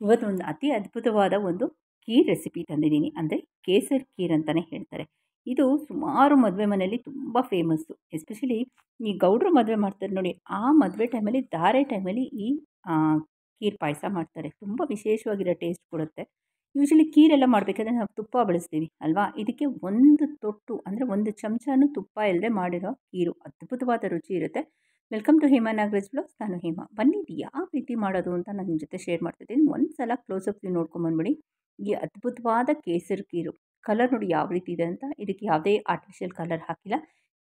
ಇವತ್ತೊಂದು ಅತಿ ಅದ್ಭುತವಾದ ಒಂದು ಖೀರ್ ರೆಸಿಪಿ ತಂದಿದ್ದೀನಿ. ಅಂದರೆ ಕೇಸರ್ ಖೀರ್ ಅಂತಲೇ ಹೇಳ್ತಾರೆ. ಇದು ಸುಮಾರು ಮದುವೆ ಮನೆಯಲ್ಲಿ ತುಂಬ ಫೇಮಸ್ಸು. ಎಸ್ಪೆಷಲಿ ಈ ಗೌಡ್ರು ಮದುವೆ ಮಾಡ್ತಾರೆ ನೋಡಿ, ಆ ಮದುವೆ ಟೈಮಲ್ಲಿ ಧಾರೆ ಟೈಮಲ್ಲಿ ಈ ಆ, ಖೀರ್ ಪಾಯಸ ಮಾಡ್ತಾರೆ. ತುಂಬ ವಿಶೇಷವಾಗಿರೋ ಟೇಸ್ಟ್ ಕೊಡುತ್ತೆ. ಯೂಶಲಿ ಖೀರೆಲ್ಲ ಮಾಡಬೇಕಾದ್ರೆ ನಾವು ತುಪ್ಪ ಬಳಸ್ತೀವಿ ಅಲ್ವಾ? ಇದಕ್ಕೆ ಒಂದು ತೊಟ್ಟು ಅಂದರೆ ಒಂದು ಚಮಚನೂ ತುಪ್ಪ ಇಲ್ಲದೆ ಮಾಡಿರೋ ಖೀರು ಅದ್ಭುತವಾದ ರುಚಿ ಇರುತ್ತೆ. Welcome to Hema Nagaraj blogs. ನಾನು ಹೇಮಾ. ಬನ್ನಿ ಇದು ಯಾವ ರೀತಿ ಮಾಡೋದು ಅಂತ ನಾನು ನಿಮ್ಮ ಜೊತೆ ಶೇರ್ ಮಾಡ್ತಿದ್ದೀನಿ. ಒಂದು ಸಲ ಕ್ಲೋಸಪ್ ವ್ಯೂ ನೋಡ್ಕೊಂಬಂದ್ಬಿಡಿ. ಈ ಅದ್ಭುತವಾದ ಕೇಸರಿ ಖೀರು ಕಲರ್ ನೋಡಿ ಯಾವ ರೀತಿ ಇದೆ ಅಂತ. ಇದಕ್ಕೆ ಯಾವುದೇ ಆರ್ಟಿಫಿಷಿಯಲ್ ಕಲರ್ ಹಾಕಿಲ್ಲ.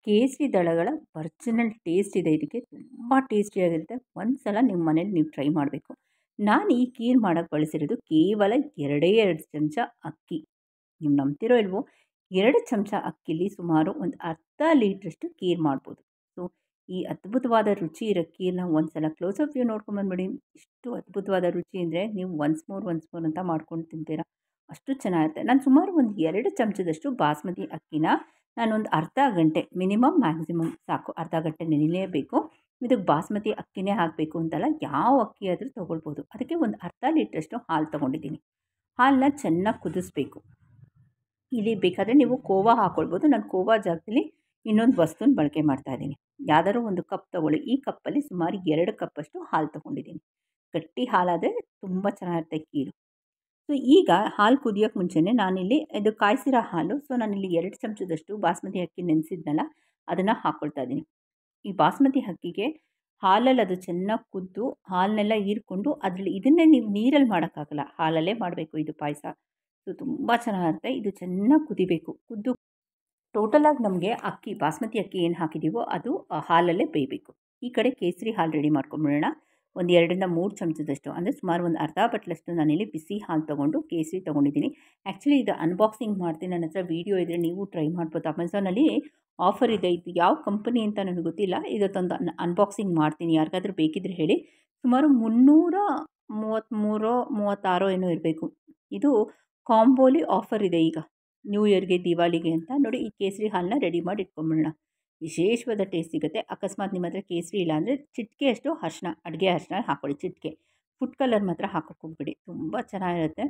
ಕೇಸರಿ ದಳಗಳ ಒರಿಜಿನಲ್ ಟೇಸ್ಟ್ ಇದೆ. ಇದಕ್ಕೆ ತುಂಬ ಟೇಸ್ಟಿಯಾಗಿರುತ್ತೆ. ಒಂದು ಸಲ ನಿಮ್ಮ ಮನೇಲಿ ನೀವು ಟ್ರೈ ಮಾಡಬೇಕು. ನಾನು ಈ ಖೀರ್ ಮಾಡೋಕ್ಕೆ ಬಳಸಿರೋದು ಕೇವಲ 2 ಚಮಚ ಅಕ್ಕಿ. ನೀವು ನಂಬ್ತಿರೋ ಇಲ್ವೋ, 2 ಚಮಚ ಅಕ್ಕಿಲಿ ಸುಮಾರು ಒಂದು ಅರ್ಧ ಲೀಟ್ರಷ್ಟು ಖೀರ್ ಮಾಡ್ಬೋದು. ಸೊ ಈ ಅದ್ಭುತವಾದ ರುಚಿ ಇರೋ ಖೀರ್ನ ಒಂದು ಸಲ ಕ್ಲೋಸಪ್ ವ್ಯೂ ನೋಡ್ಕೊಂಬಂದ್ಬಿಡಿ. ಇಷ್ಟು ಅದ್ಭುತವಾದ ರುಚಿ ಅಂದರೆ ನೀವು ಒನ್ಸ್ ಮೋರ್ ಅಂತ ಮಾಡ್ಕೊಂಡು ತಿಂತೀರಾ, ಅಷ್ಟು ಚೆನ್ನಾಗಿರುತ್ತೆ. ನಾನು ಸುಮಾರು ಒಂದು 2 ಚಮಚದಷ್ಟು ಬಾಸ್ಮತಿ ಅಕ್ಕಿನ ನಾನೊಂದು ಅರ್ಧ ಗಂಟೆ ಮ್ಯಾಕ್ಸಿಮಮ್ ಸಾಕು, ಅರ್ಧ ಗಂಟೆ ನೆನೆಯಲೇಬೇಕು. ಇದಕ್ಕೆ ಬಾಸ್ಮತಿ ಅಕ್ಕಿನೇ ಹಾಕಬೇಕು ಅಂತಲ್ಲ, ಯಾವ ಅಕ್ಕಿ ಆದರೂ ತೊಗೊಳ್ಬೋದು. ಅದಕ್ಕೆ ಒಂದು ಅರ್ಧ ಲೀಟ್ರಷ್ಟು ಹಾಲು ತೊಗೊಂಡಿದ್ದೀನಿ. ಹಾಲನ್ನ ಚೆನ್ನಾಗಿ ಕುದಿಸ್ಬೇಕು. ಇಲ್ಲಿ ಬೇಕಾದರೆ ನೀವು ಕೋವಾ ಹಾಕ್ಕೊಳ್ಬೋದು. ನಾನು ಕೋವಾ ಜಾಗದಲ್ಲಿ ಇನ್ನೊಂದು ವಸ್ತುನ ಬಳಕೆ ಮಾಡ್ತಾಯಿದ್ದೀನಿ. ಯಾವ್ದಾದ್ರು ಒಂದು ಕಪ್ ತೊಗೊಳ್ಳಿ. ಈ ಕಪ್ಪಲ್ಲಿ ಸುಮಾರು 2 ಕಪ್ಪಷ್ಟು ಹಾಲು ತೊಗೊಂಡಿದ್ದೀನಿ. ಗಟ್ಟಿ ಹಾಲಾದರೆ ತುಂಬ ಚೆನ್ನಾಗಿರುತ್ತೆ ಖೀರು. ಸೊ ಈಗ ಹಾಲು ಕುದಿಯೋಕ್ಕೆ ಮುಂಚೆನೇ ನಾನಿಲ್ಲಿ ಇದು ಕಾಯಿಸಿರೋ ಹಾಲು. ಸೊ ನಾನಿಲ್ಲಿ 2 ಚಮಚದಷ್ಟು ಬಾಸ್ಮತಿ ಅಕ್ಕಿ ನೆನೆಸಿದ್ನಲ್ಲ, ಅದನ್ನು ಹಾಕ್ಕೊಳ್ತಾ ಇದ್ದೀನಿ. ಈ ಬಾಸ್ಮತಿ ಅಕ್ಕಿಗೆ ಹಾಲಲ್ಲಿ ಅದು ಚೆನ್ನಾಗಿ ಕುದ್ದು ಹಾಲನ್ನೆಲ್ಲ ಹೀರ್ಕೊಂಡು ಅದರಲ್ಲಿ ಇದನ್ನೇ ನೀವು ನೀರಲ್ಲಿ ಮಾಡೋಕ್ಕಾಗಲ್ಲ, ಹಾಲಲ್ಲೇ ಮಾಡಬೇಕು ಇದು ಪಾಯಸ. ಸೊ ತುಂಬ ಚೆನ್ನಾಗಿರುತ್ತೆ. ಇದು ಚೆನ್ನಾಗಿ ಕುದಿಬೇಕು. ಟೋಟಲಾಗಿ ನಮಗೆ ಅಕ್ಕಿ ಬಾಸ್ಮತಿ ಅಕ್ಕಿ ಏನು ಹಾಕಿದ್ದೀವೋ ಅದು ಹಾಲಲ್ಲೇ ಬೇಯಬೇಕು. ಈ ಕಡೆ ಕೇಸರಿ ಹಾಲು ರೆಡಿ ಮಾಡ್ಕೊಂಬಿಡೋಣ. ಒಂದು 2-3 ಚಮಚದಷ್ಟು ಅಂದರೆ ಸುಮಾರು ಒಂದು ಅರ್ಧ ಬಟ್ಲಷ್ಟು ನಾನಿಲ್ಲಿ ಬಿಸಿ ಹಾಲು ತೊಗೊಂಡು ಕೇಸರಿ ತೊಗೊಂಡಿದ್ದೀನಿ. ಆ್ಯಕ್ಚುಲಿ ಇದು ಅನ್ಬಾಕ್ಸಿಂಗ್ ಮಾಡ್ತೀನಿ. ನನ್ನ ಹತ್ರ ವೀಡಿಯೋ ಇದ್ದರೆ ನೀವು ಟ್ರೈ ಮಾಡ್ಬೋದು. ಅಮೆಝಾನಲ್ಲಿ ಆಫರ್ ಇದೆ. ಇದು ಯಾವ ಕಂಪನಿ ಅಂತ ನನಗೆ ಗೊತ್ತಿಲ್ಲ. ಇದೊಂದು ಅನ್ಬಾಕ್ಸಿಂಗ್ ಮಾಡ್ತೀನಿ. ಯಾರಿಗಾದ್ರೂ ಬೇಕಿದ್ರೆ ಹೇಳಿ. ಸುಮಾರು 333 36 ಏನೋ ಇರಬೇಕು. ಇದು ಕಾಂಬೋಲಿ ಆಫರ್ ಇದೆ ಈಗ ನ್ಯೂ ಇಯರ್ಗೆ, ದಿವಾಲಿಗೆ ಅಂತ. ನೋಡಿ, ಈ ಕೇಸರಿ ಹಾಲನ್ನ ರೆಡಿ ಮಾಡಿ ಇಟ್ಕೊಂಬಿಡೋಣ. ವಿಶೇಷವಾದ ಟೇಸ್ಟ್ ಸಿಗುತ್ತೆ. ಅಕಸ್ಮಾತ್ ನಿಮ್ಮ ಹತ್ರ ಕೇಸರಿ ಇಲ್ಲ ಅಂದರೆ ಚಿಟಿಕೆಯಷ್ಟು ಅರಿಶಿನ, ಅಡುಗೆ ಅರಿಶಿನ ಹಾಕ್ಕೊಳ್ಳಿ, ಚಿಟಿಕೆ. ಫುಡ್ ಕಲರ್ ಮಾತ್ರ ಹಾಕೋಕ್ಕೆ ಹೋಗ್ಬಿಡಿ, ತುಂಬ ಚೆನ್ನಾಗಿರುತ್ತೆ.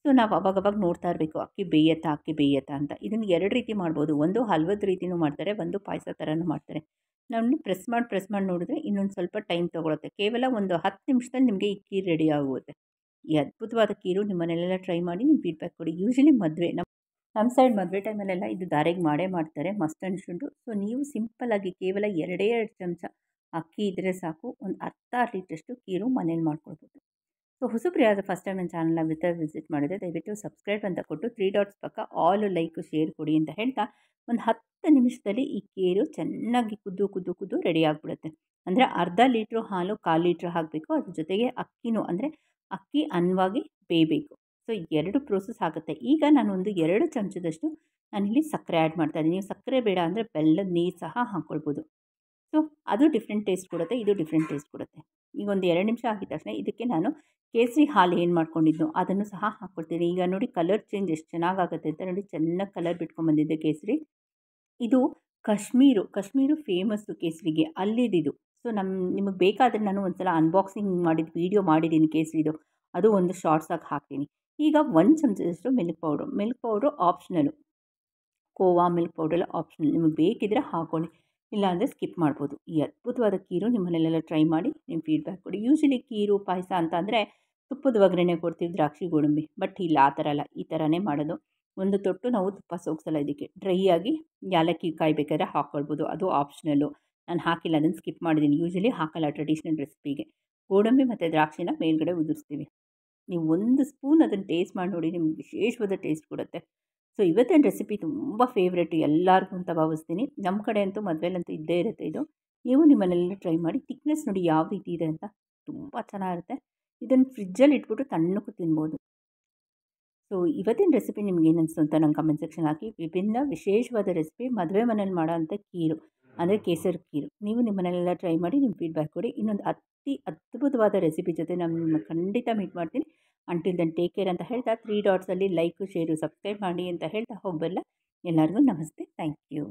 ಸೊ ನಾವು ಅವಾಗವಾಗ ನೋಡ್ತಾ ಇರಬೇಕು, ಅಕ್ಕಿ ಬೇಯತ್ತಾ ಅಂತ. ಇದನ್ನು 2 ರೀತಿ ಮಾಡ್ಬೋದು. ಒಂದು ಹಲ್ವದ ರೀತಿಯೂ ಮಾಡ್ತಾರೆ, ಒಂದು ಪಾಯಸ ಥರನೂ ಮಾಡ್ತಾರೆ. ನಾವು ಪ್ರೆಸ್ ಮಾಡಿ ನೋಡಿದ್ರೆ ಇನ್ನೊಂದು ಸ್ವಲ್ಪ ಟೈಮ್ ತೊಗೊಳುತ್ತೆ. ಕೇವಲ ಒಂದು 10 ನಿಮಿಷದಲ್ಲಿ ನಿಮಗೆ ಈ ಖೀರ್ ರೆಡಿ ಆಗುತ್ತೆ. ಈ ಅದ್ಭುತವಾದ ಖೀರು ನಿಮ್ಮ ಮನೆಯಲ್ಲೆಲ್ಲ ಟ್ರೈ ಮಾಡಿ ನಿಮ್ಮ ಫೀಡ್ಬ್ಯಾಕ್ ಕೊಡಿ. ಯೂಶಲಿ ನಮ್ಮ ಸೈಡ್ ಮದುವೆ ಟೈಮಲ್ಲೆಲ್ಲ ಇದು ಧಾರೆಗೆ ಮಾಡ್ತಾರೆ, ಮಸ್ಟ್ ಆ್ಯಂಡ್ ಶುಡ್. ಸೊ ನೀವು ಸಿಂಪಲ್ಲಾಗಿ ಕೇವಲ 2 ಚಮಚ ಅಕ್ಕಿ ಇದ್ದರೆ ಸಾಕು, ಒಂದು ಅರ್ಧ ಲೀಟ್ರಷ್ಟು ಖೀರು ಮನೇಲಿ ಮಾಡ್ಕೊಳ್ಬೋದು. ಸೊ ಹೊಸಬ್ರು ಯಾರಾದರೂ ಫಸ್ಟ್ ಟೈಮ್ ನನ್ನ ಚಾನಲ್ನ ವಿಸಿಟ್ ಮಾಡಿದರೆ ದಯವಿಟ್ಟು ಸಬ್ಸ್ಕ್ರೈಬ್ ಅಂತ ಕೊಟ್ಟು 3 ಡಾಟ್ಸ್ ಪಕ್ಕ ಆಲ್ ಲೈಕ್ ಶೇರ್ ಕೊಡಿ ಅಂತ ಹೇಳ್ತಾ, ಒಂದು 10 ನಿಮಿಷದಲ್ಲಿ ಈ ಖೀರು ಚೆನ್ನಾಗಿ ಕುದ್ದು ರೆಡಿ ಆಗಿಬಿಡುತ್ತೆ. ಅಂದರೆ ಅರ್ಧ ಲೀಟ್ರು ಹಾಲು 1/4 ಲೀಟ್ರ್ ಹಾಕಬೇಕು. ಅದ್ರ ಜೊತೆಗೆ ಅಕ್ಕಿನೂ ಅಂದರೆ ಅಕ್ಕಿ ಅನ್ನವಾಗಿ ಬೇಯಬೇಕು. ಸೊ 2 ಪ್ರೋಸೆಸ್ ಆಗುತ್ತೆ. ಈಗ ನಾನೊಂದು 2 ಚಮಚದಷ್ಟು ನಾನಿಲ್ಲಿ ಸಕ್ಕರೆ ಆ್ಯಡ್ ಮಾಡ್ತಾಯಿದ್ದೀನಿ. ನೀವು ಸಕ್ಕರೆ ಬೇಡ ಅಂದರೆ ಬೆಲ್ಲದ ನೀರು ಸಹ ಹಾಕ್ಕೊಳ್ಬೋದು. ಸೊ ಅದು ಡಿಫ್ರೆಂಟ್ ಟೇಸ್ಟ್ ಕೊಡುತ್ತೆ, ಇದು ಡಿಫ್ರೆಂಟ್ ಟೇಸ್ಟ್ ಕೊಡುತ್ತೆ. ಈಗ ಒಂದು 2 ನಿಮಿಷ ಆಗಿದ ತಕ್ಷಣ ಇದಕ್ಕೆ ನಾನು ಕೇಸರಿ ಹಾಲು ಏನು ಮಾಡ್ಕೊಂಡಿದ್ದು ಅದನ್ನು ಸಹ ಹಾಕ್ಕೊಳ್ತೀನಿ. ಈಗ ನೋಡಿ ಕಲರ್ ಚೇಂಜ್ ಎಷ್ಟು ಚೆನ್ನಾಗಾಗುತ್ತೆ ಅಂತ. ನೋಡಿ, ಚೆನ್ನಾಗಿ ಕಲರ್ ಬಿಟ್ಕೊಂಡ್ಬಂದಿದೆ ಕೇಸರಿ. ಇದು ಕಾಶ್ಮೀರು ಫೇಮಸ್ಸು ಕೇಸರಿಗೆ, ಅಲ್ಲಿದ್ದು. ಸೊ ನಿಮಗೆ ಬೇಕಾದರೆ ನಾನು ಒಂದು ಸಲ ಅನ್ಬಾಕ್ಸಿಂಗ್ ಮಾಡಿದ ವೀಡಿಯೋ ಮಾಡಿದ್ದೀನಿ ಕೇಸರಿದು, ಅದು ಒಂದು ಶಾರ್ಟ್ಸಾಗಿ ಹಾಕ್ತೀನಿ. ಈಗ 1 ಚಮಚದಷ್ಟು milk powder optional. Khoa milk ಪೌಡ್ರೆಲ್ಲ ಆಪ್ಷನಲ್. ನಿಮಗೆ ಬೇಕಿದ್ದರೆ ಹಾಕ್ಕೊಳ್ಳಿ, ಇಲ್ಲಾಂದರೆ ಸ್ಕಿಪ್ ಮಾಡ್ಬೋದು. ಈ ಅದ್ಭುತವಾದ ಖೀರು ನಿಮ್ಮ ಮನೆಯಲ್ಲೆಲ್ಲ ಟ್ರೈ ಮಾಡಿ ನಿಮ್ಮ ಫೀಡ್ಬ್ಯಾಕ್ ಕೊಡಿ. ಯೂಶಲಿ ಖೀರು ಪಾಯಸ ಅಂತ ಅಂದರೆ ತುಪ್ಪದ ಒಗ್ಗರಣೆ ಕೊಡ್ತೀವಿ, ದ್ರಾಕ್ಷಿ ಗೋಡಂಬಿ. ಬಟ್ ಇಲ್ಲ, ಆ ಥರ ಅಲ್ಲ, ಈ ಥರನೇ ಮಾಡೋದು. ಒಂದು ತೊಟ್ಟು ನಾವು ತುಪ್ಪ ಸೋಗಿಸಲ್ಲ ಇದಕ್ಕೆ. ಡ್ರೈ ಆಗಿ ಯಾಲಕ್ಕಿ ಕಾಯಿ ಬೇಕಾದ್ರೆ ಹಾಕ್ಕೊಳ್ಬೋದು, ಅದು ಆಪ್ಷನಲ್ಲು. ನಾನು ಹಾಕಿಲ್ಲ, ಅದನ್ನು ಸ್ಕಿಪ್ ಮಾಡಿದ್ದೀನಿ. ಯೂಶಲಿ ಹಾಕಲ್ಲ ಟ್ರೆಡಿಷ್ನಲ್ ರೆಸಿಪಿಗೆ. ಗೋಡಂಬಿ ಮತ್ತು ದ್ರಾಕ್ಷಿನ ಮೇಲ್ಗಡೆ ಉದುರಿಸ್ತೀವಿ. ನೀವು 1 ಸ್ಪೂನ್ ಅದನ್ನು ಟೇಸ್ಟ್ ಮಾಡಿ ನೋಡಿ, ನಿಮ್ಗೆ ವಿಶೇಷವಾದ ಟೇಸ್ಟ್ ಕೊಡುತ್ತೆ. ಸೊ ಇವತ್ತಿನ ರೆಸಿಪಿ ತುಂಬ ಫೇವ್ರೇಟು ಎಲ್ಲರಿಗೂ ಅಂತ ಭಾವಿಸ್ತೀನಿ. ನಮ್ಮ ಕಡೆ ಅಂತೂ ಮದುವೆಲಂತೂ ಇದ್ದೇ ಇರುತ್ತೆ ಇದು. ನೀವು ನಿಮ್ಮನೆಲ್ಲ ಟ್ರೈ ಮಾಡಿ. ಥಿಕ್ನೆಸ್ ನೋಡಿ ಯಾವ ರೀತಿ ಇದೆ ಅಂತ, ತುಂಬ ಚೆನ್ನಾಗಿರುತ್ತೆ. ಇದನ್ನು ಫ್ರಿಜ್ಜಲ್ಲಿ ಇಟ್ಬಿಟ್ಟು ತಣ್ಣಕ್ಕೂ ತಿನ್ಬೋದು. ಸೊ ಇವತ್ತಿನ ರೆಸಿಪಿ ನಿಮ್ಗೆ ಏನು ಅನಿಸ್ತು ಅಂತ ನಂಗೆ ಕಮೆಂಟ್ ಸೆಕ್ಷನ್ ಹಾಕಿ. ವಿಶೇಷವಾದ ರೆಸಿಪಿ ಮದುವೆ ಮನೇಲಿ ಮಾಡೋ ಅಂಥ ಖೀರು ಅಂದರೆ ಕೇಸರಿ ಖೀರು. ನೀವು ನಿಮ್ಮ ಮನೆಯಲ್ಲೆಲ್ಲ ಟ್ರೈ ಮಾಡಿ ನಿಮ್ಮ ಫೀಡ್ಬ್ಯಾಕ್ ಕೊಡಿ. ಇನ್ನೊಂದು ಅತಿ ಅದ್ಭುತವಾದ ರೆಸಿಪಿ ಜೊತೆ ನಾನು ನಿಮ್ಮನ್ನ ಖಂಡಿತ ಮೀಟ್ ಮಾಡ್ತೀನಿ. ಅಂಟಿಲ್ ದೆನ್ ಟೇಕ್ ಕೇರ್ ಅಂತ ಹೇಳ್ತಾ 3 ಡಾಟ್ಸಲ್ಲಿ ಲೈಕು ಶೇರು ಸಬ್ಸ್ಕ್ರೈಬ್ ಮಾಡಿ ಅಂತ ಹೇಳ್ತಾ ಹೋಗಬಲ್ಲ. ಎಲ್ಲರಿಗೂ ನಮಸ್ತೆ, ಥ್ಯಾಂಕ್ ಯು.